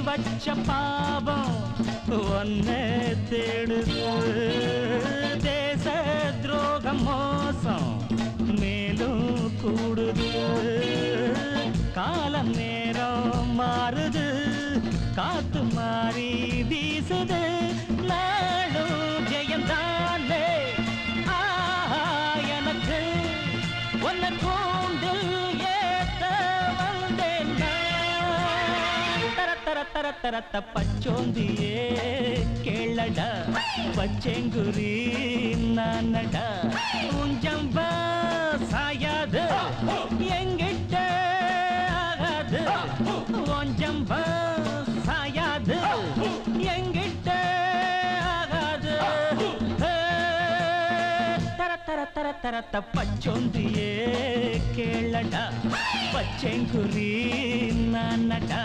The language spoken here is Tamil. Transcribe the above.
வச்ச பாவம் ஒன்னே தேடுது தேச துரோகம் மோசம் மேலும் கூடுது காலம் நேரம் மாறுது காத்து மாறி வீசுது நாடும் ஜெயந்தானே எனக்கு ஒன்ன கூண்டில் ஏத்த வந்தேன் தர தர தர தரத்த பச்சோந்தியே கேளடா பச்சேங்குரி நானடா உஞ்சம்பா சாயாது எங்கிட்ட ஆகாது ஒஞ்சம்பா சாயாது எங்கிட்ட ஆகாது தர தர தர தரத்த பச்சோந்தியே கேளடா பச்சேங்குரி நானடா